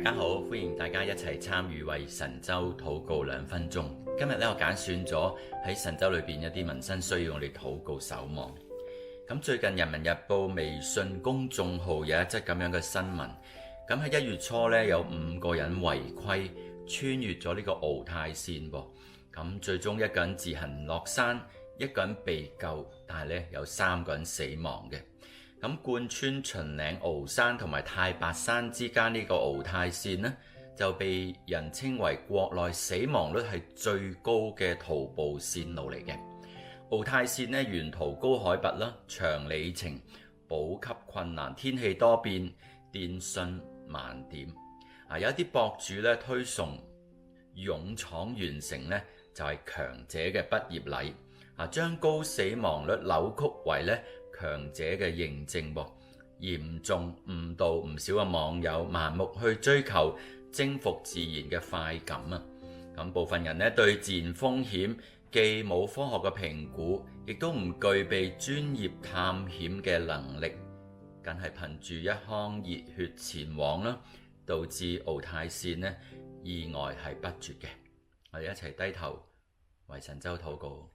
大家好，歡迎大家一齊參與為神州禱告2分鐘。今日咧，我揀選咗喺神州裏邊一啲民生需要我哋禱告守望。咁最近人民日報微信公眾號有一則咁樣嘅新聞。咁喺1月初咧，有5個人違規穿越咗呢個敖泰線噃。咁最終1個人自行落山，1個人被救，但係咧有3個人死亡嘅。咁貫穿秦嶺鰲山同埋太白山之間呢個敖泰線呢，就被人稱為國內死亡率係最高嘅徒步線路嚟嘅。敖泰線呢，沿途高海拔啦，長里程，補給困難，天氣多變，電信盲點。有一啲博主咧推崇勇闖完成呢，就係強者嘅畢業禮。將高死亡率扭曲為咧強者嘅認證噃，嚴重誤導唔少嘅網友盲目去追求征服自然嘅快感啊！咁部分人咧對自然風險既冇科學嘅評估，亦都唔具備專業探險嘅能力，梗係憑住一腔熱血前往啦，導致敖泰線呢意外係不絕嘅。我哋一齊低頭為神州禱告。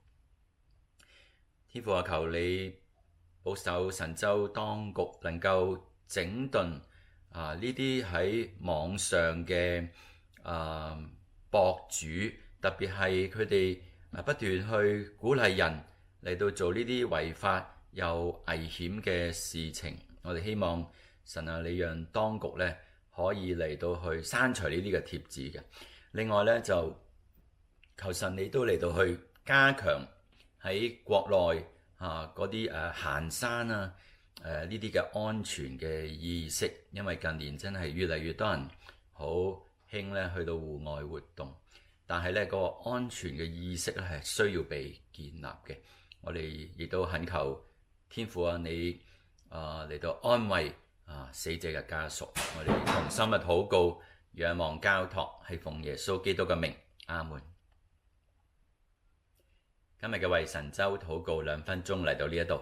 天父啊，求你保守神州當局能夠整頓呢啲喺網上嘅博主，特別係佢哋不斷去鼓勵人嚟到做呢啲違法又危險嘅事情。我哋希望神啊，你讓當局咧可以嚟到去刪除呢啲嘅貼紙嘅。另外咧，就求神你都嚟到去加強喺國內嗰啲行山呢啲嘅安全嘅意識，因為近年真係越嚟越多人好興咧去到戶外活動，但係咧個安全嘅意識咧係需要被建立嘅。我哋亦都懇求天父啊，你嚟到安慰死者嘅家屬。我哋同心嘅禱告，仰望交託，係奉耶穌基督嘅名，阿門。今日嘅為神州禱告2分鐘嚟到呢一度，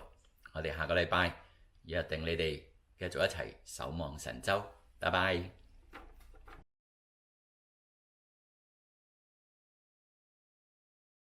我哋下個禮拜約定你哋繼續一齊守望神州，拜拜。